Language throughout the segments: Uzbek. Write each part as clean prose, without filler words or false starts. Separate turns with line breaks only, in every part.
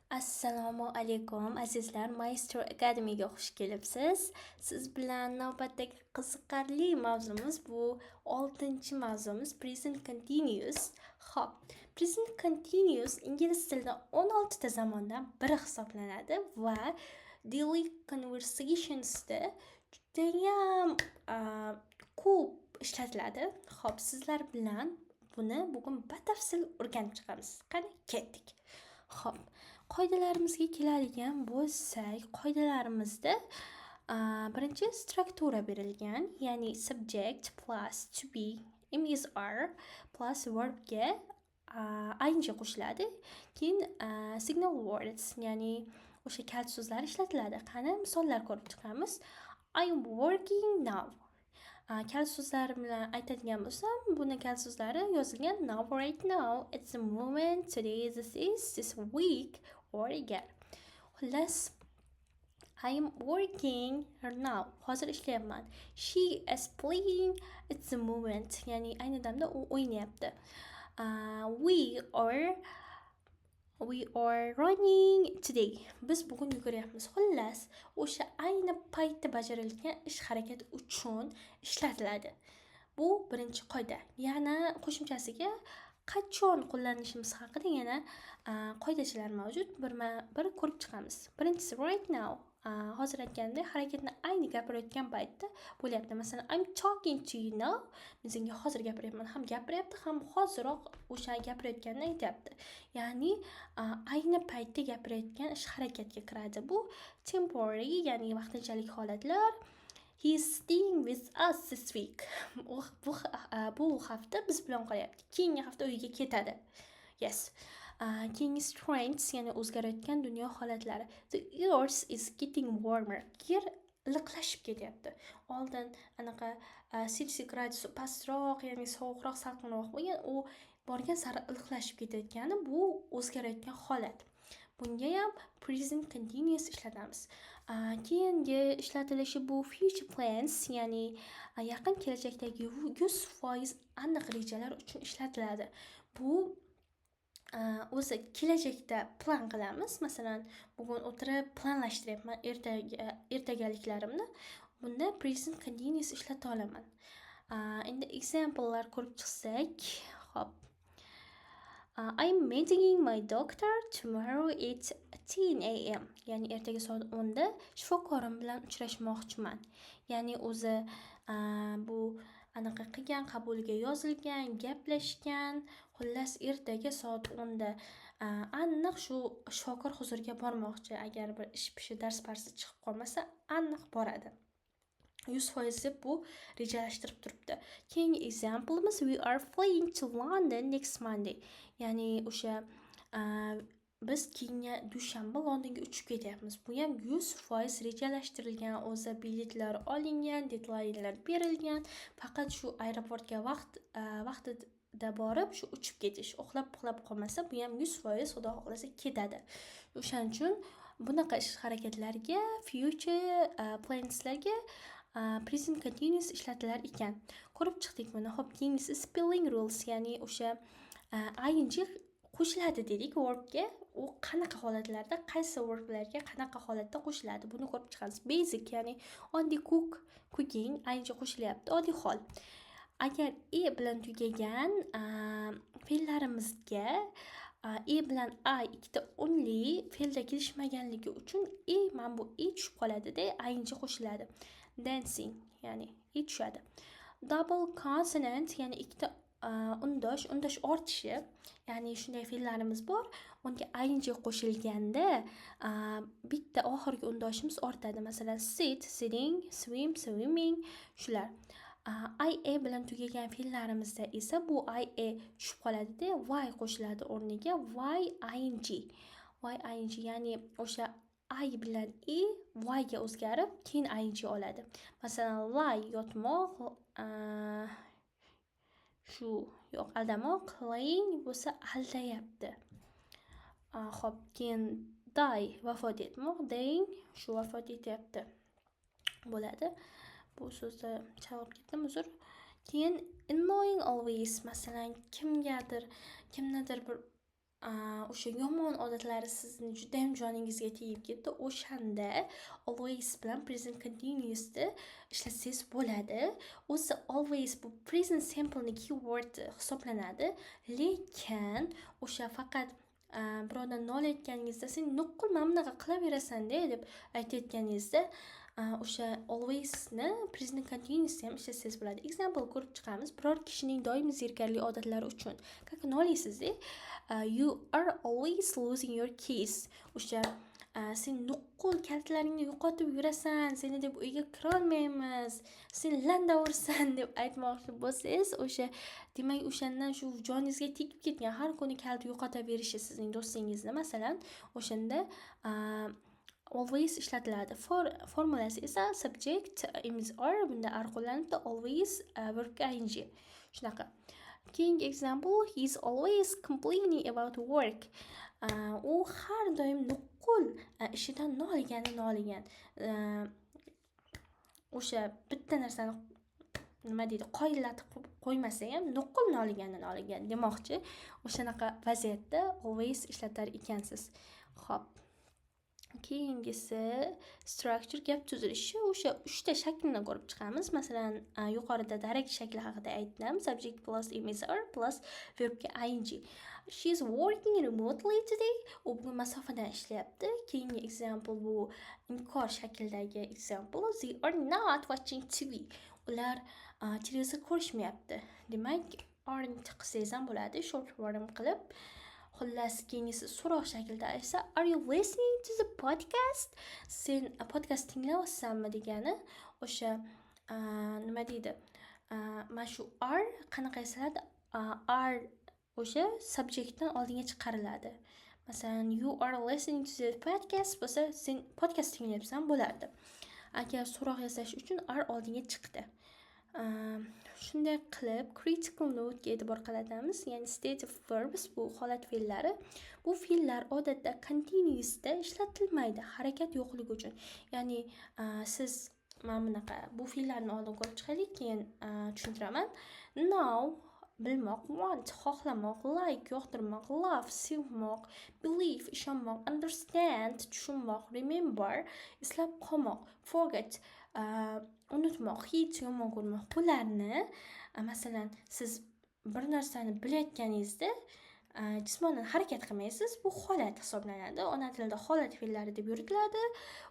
Assalomu alaykum azizlar, Maestro Academy'ga xush kelibsiz. Siz bilan navbatdagi qiziqarli mavzumiz bu 6-mavzumiz present continuous. Xo'p, present continuous ingliz tilida 16 ta zamondan biri hisoblanadi va daily conversationsda judayam ko'p ishlatiladi. Xo'p, sizlar bilan buni bugun batafsil o'rganib chiqamiz. Qani, ketdik. Xo'p, qoidalarimizga keladigan bo'lsak, qoidalarimizda birinchi struktura berilgan, ya'ni subject plus to be is are plus verbga ing qo'shiladi. Keyin signal words, ya'ni o'sha kalit so'zlar ishlatiladi. Qani misollar ko'rib chiqamiz. I'm working now. Kalit so'zlar bilan aytadigan bo'lsam, buni kalit so'zlari yozilgan now, right now, at the moment, today, this is, this week, or agar. Xullas, I'm working now. Hozir ishlayapman. She is playing at the moment. Ya'ni ayni damda u o'ynayapti. We are running today. Biz bugun yuguryapmiz. Xullas, o'sha ayni paytda bajarilgan ish harakat uchun ishlatiladi. Bu birinchi qoida. Yana qo'shimchasiga qachon qo'llanishimiz haqida yana qoidachalar mavjud. Bir ko'rib chiqamiz. Birinchisi right now. Hozir aytgandek harakatni ayni gapirayotgan paytda bo'lyapti. Masalan, I'm talking to you now. Men senga hozir gapiryapman. Ham gapiryapti, ham hoziroq o'sha gapirayotganini aytyapti. Ya'ni ayni paytda gapirayotgan ish harakatga kiradi. Bu temporary, ya'ni vaqtinchalik holatlar. He's staying with us this week. Bu hafta biz bilan qolyapti. Keyingi hafta uyiga ketadi. Yes. Keyingi trends, ya'ni o'zgarayotgan dunyo holatlari. The earth is getting warmer. Yer iliqlashib ketyapti. Oldin anaqa Celsius gradus pastroq, ya'ni sovuqroq, salqinroq bo'lgan, u borgan sari iliqlashib ketayotgani bu o'zgarayotgan holat. Bunga ham present continuous ishlatamiz. Keyingi ishlatilishi bu future plans, ya'ni yaqin kelajakdagi 100% aniq rejalar uchun ishlatiladi. Bu o'zi kelajakda plan qilamiz. Masalan, bugun o'tirib planlashtiryapman ertagaliklarimni. Bunda present continuous ishlata olaman. Endi examplelar ko'rib chiqsak, hop. I'm meeting my doctor tomorrow at 10 a.m. Ya'ni ertaga soat 10 da shifokorim bilan uchrashmoqchiman. Ya'ni o'zi bu anaqa qilgan, qabuliga yozilgan, gaplashgan. Xullas, ertaga soat 10 da aniq shu shifokor huzuriga bormoqchi. Agar bir ish-pishi dars-parsi chiqib qolmasa, aniq boradi. 100% bu rejalashtirib turibdi. Keyingi example'imiz we are flying to London next Monday. Ya'ni o'sha biz keyingi dushanba Londonga uchib ketyapmiz. Bu ham 100% rejalashtirilgan, o'zi biletlar olingan, deadline'lar berilgan. Faqat shu aeroportga vaqtida borib, shu uchib ketish, uxlab qolmasa, bu ham 100% xudo xohlasa ketadi. O'shaning uchun bunaqa ish harakatlarga, future planslarga present continuous ishlatilar ekan. Ko'rib chiqdik buni. Xo'p, keyingisi spelling rules, ya'ni o'sha ing qo'shiladi dedik verbga. U qanaqa holatlarda, qaysi verblarga qanaqa holatda qo'shiladi, buni ko'rib chiqamiz. Basic, ya'ni oddiy cooking ing qo'shilyapti, oddiy hol. Agar bilan tugagan fe'llarimizga bilan ikkita unli fe'lda kelishmaganligi uchun mana bu tushib qoladi-da, ing qo'shiladi. Dancing, ya'ni tushadi. Double consonant, ya'ni ikkita undosh ortishi, ya'ni shunday fe'llarimiz bor, unga ing qo'shilganda bitta oxirgi undoshimiz ortadi. Masalan, sit, sitting, swim, swimming, shular. bilan tugagan fe'llarimizda esa bu tushib qoladi-da, y qo'shiladi o'rniga, ing, ya'ni o'sha bilan y ga o'zgarib, keyin ing oladi. Masalan, lie yotmoq, shu yo'q aldamoq, lying bo'lsa aldayapti. Xo'p, keyin die vafot etmoq, dying shu vafot etyapti bo'ladi. Bu so'zni chalg'ib ketdim, uzr. Keyin annoying always, masalan, kimnidir bir o'sha yomon odatlari sizni juda ham joningizga tegib ketdi, o'shanda always bilan present continuousni ishlatsangiz bo'ladi. O'zi always bu present simple'ni keyword hisoblanadi, lekin o'sha faqat birovdan nol aytganingizda sen nuqul mana bunaqa qilaverasan-da deb aytayotganingizda o'sha alwaysni present continuous ham ishlatsangiz bo'ladi. Example ko'rib chiqamiz. Biror kishining doim zerikarli odatlari uchun kakni olasizda, you are always losing your keys. O'sha sen nuqul kaltlaringni yo'qotib yurasan, seni deb uyga kira olmaymiz, sen landavursan deb aytmoqchi bo'lsangiz, o'sha demak o'shandan shu joningizga tegib ketgan har kuni kalt yo'qotaverishi sizning do'stingizni masalan, o'shanda always ishlatiladi. Formulasi esa subject is are, bunda are qo'llanibdi, always verb ing. Shunaqa. Keyingi example, he's always complaining about work. U har doim nuqul ishidan noligan. O'sha bitta narsani nima deydi, qoyillatib qo'ymasa ham nuqul noligan demoqchi. O'shanaqa vaziyatda always ishlatar ekansiz. Xo'p. Keyingisi structure, gap tuzilishi. O'sha 3 ta shaklni ko'rib chiqamiz. Masalan, yuqorida direct shakli haqida aytdim. Subject plus is are plus verb ing. She's working remotely today. U bugun masofadan ishlayapti. Keyingi example bu inkor shaklidagi example. They are not watching TV. Ular televizor ko'rishmayapti. Demak, aren't qilsangiz ham bo'ladi, short form qilib. Xullas, keyingisi so'roq shaklida esa are you listening to the podcast? Sen podcast tinglayapsanmi degani. O'sha nima deydi? Mana shu are qanaqa esaladi? Are o'sha subjectdan oldinga chiqariladi. Masalan, you are listening to the podcast bo'lsa, sen podcast tinglayapsan bo'lardi. Agar so'roq yasash uchun are oldinga chiqdi. Shunday qilib critical note ga e'tibor qaratamiz, ya'ni state of verbs bu holat fe'llari. Bu fe'llar odatda continuousda ishlatilmaydi, harakat yo'qligi uchun. Ya'ni siz mana bunaqa bu fe'llarni oldin ko'rib chiqaylik, keyin tushuntiraman. Now bilmoq, want xohlamoq, like yoqtirmoq, love sevmoq, believe ishonmoq, understand tushunmoq, remember eslab qolmoq, forget unutmoq, hate yomon ko'rmoq. Bularni masalan siz bir narsani bilayotganingizda jismonan harakat qilmaysiz, bu holat hisoblanadi. Ona tilida holat fe'llari deb yuritiladi.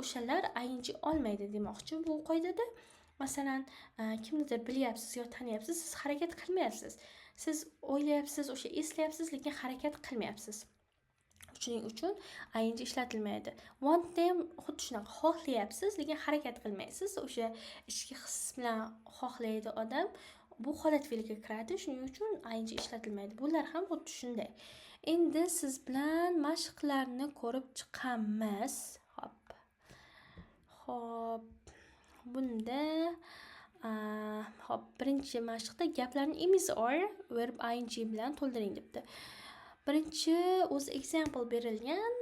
O'shalar ing olmaydi demoqchi bu qoidada. Masalan, kimnidir bilyapsiz yo taniyapsiz, siz harakat qilmayapsiz. Siz o'ylayapsiz, o'sha eslayapsiz, lekin harakat qilmayapsiz. Shuning uchun ing ishlatilmaydi. Want them xuddi shunaqa, xohlayapsiz, lekin harakat qilmaysiz. O'sha ichki his bilan xohlaydi odam, bu holat fe'liga kiradi. Shuning uchun ing ishlatilmaydi. Bular ham xuddi shunday. Endi siz bilan mashqlarni ko'rib chiqamiz. Xo'p. Bunda birinchi mashqda gaplarni is or verb ing bilan to'ldiring debdi. Birinchi o'z example berilgan.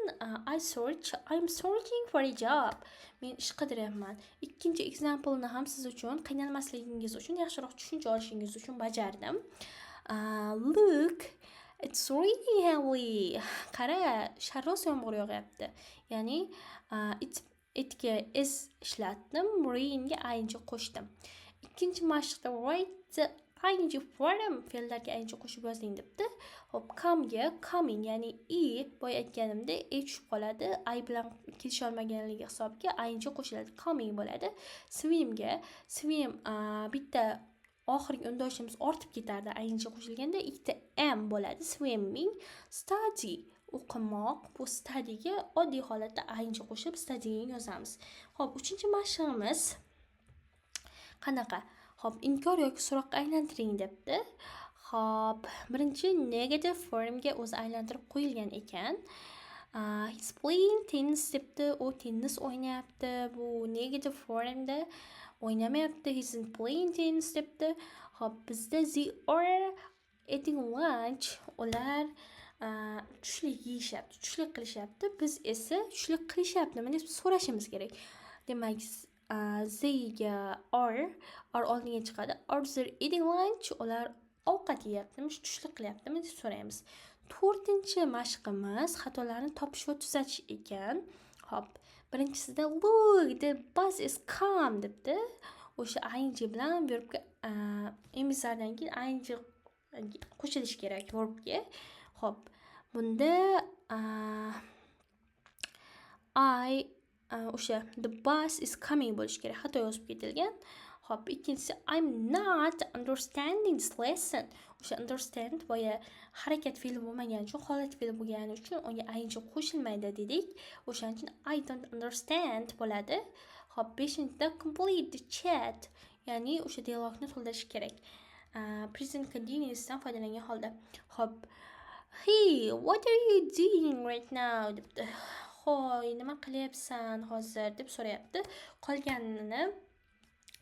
I'm searching for a job. Men ish qidiryapman. Ikkinchi example-ni ham siz uchun qiynalmasligingiz uchun, yaxshiroq tushuncha olishingiz uchun bajardim. Look, it's really heavy. Qara, sharros yomg'ir yog'yapti. Ya'ni itga is ishlatdim, rainga ing qo'shdim. Ikkinchi mashqda write the ing form fe'llarga ing qo'shib yozing debdi. Hop, come ga coming, ya'ni boya aytganimda tushib qoladi. I bilan kelisha olmaganligi hisobiga ing qo'shiladi, coming bo'ladi. Swim ga swim bitta oxirgi undoshimiz ortib ketardi ing qo'shilganda, ikkita am bo'ladi, swimming. Study o'qimoq, bu studyga oddiy holatda ing qo'shib studying yozamiz. Xo'p, uchinchi mashqimiz qanaqa? Xo'p, inkor yoki so'roqqa aylantiring debdi. Xo'p, birinchi negative formga o'zi aylantirib qo'yilgan ekan. He's playing tennis debdi, u tennis o'ynayapti. Bu negative formda o'ynamayapti, he's playing tennis debdi. Xo'p, bizda they are eating lunch, ular tushlik yeyishyapti, tushlik qilishyapti. Biz esa tushlik qilishyaptimi deb so'rashimiz kerak. Demak, they ga are oldinga chiqadi. Are they eating lunch? Ular ovqat yeyaptimi, tushlik qilyaptimi deb so'raymiz. 4-chi mashqimiz xatolarni topish va tuzatish ekan. Hop, birinchisida look, the bus is come debdi. O'sha ing bilan verbga emizardan keyin ing qo'shilishi kerak verbga. Hop, bunda o'sha the bus is coming bo'lishi kerak. Xato yozib ketilgan. Hop, ikkinchisi I'm not understanding this lesson. O'sha understand boya harakat fe'li bo'lmagani uchun, holat fe'li bo'lgani uchun unga ing qo'shilmaydi dedik. O'shaning uchun I don't understand bo'ladi. Hop, 5-da complete the chat. Ya'ni o'sha dialogni to'ldirish kerak. Present continuousdan foydalangan holda. Hop, hey, what are you doing right now debdi. Hoy, nima qilyapsan hozir deb so'rayapti. Qolganini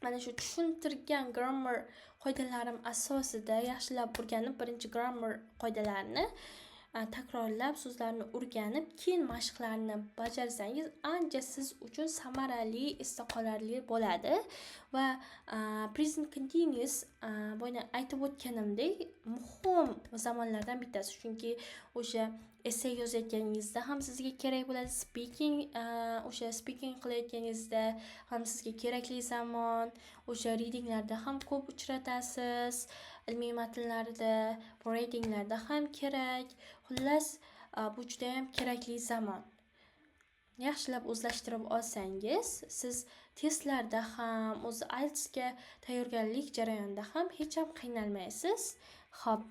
mana shu tushuntirgan grammar qoidalarim asosida yaxshilab o'rganib, birinchi grammar qoidalarini takrorlab, so'zlarni o'rganib, keyin mashqlarni bajarsangiz, ancha siz uchun samarali, esda qolarli bo'ladi. Va present continuous bo'yna aytib o'tganimdek muhim zamonlardan bittasi, chunki o'sha essay yozayotganingizda ham sizga kerak bo'ladi, o'sha speaking qilayotganingizda ham sizga kerakli zamon, o'sha readinglarda ham ko'p uchratasiz, ilmiy matnlarda, readinglarda ham kerak. Xullas, bu juda ham kerakli zamon. Yaxshilab o'zlashtirib olsangiz, siz testlarda ham, o'zi IELTSga tayyorgarlik jarayonida ham hech ham qiynalmaysiz. Xo'p,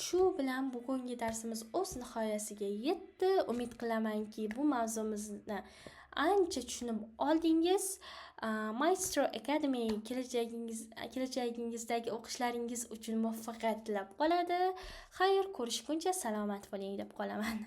shu bilan bugungi darsimiz o'z nihoyasiga yetdi. Umid qilamanki, bu mavzumizni ancha tushunib oldingiz. Maestro Academy kelajagingizdagi o'qishlaringiz uchun muvaffaqiyat tilab qoladi. Xayr, ko'rishguncha salomat bo'ling deb qolaman.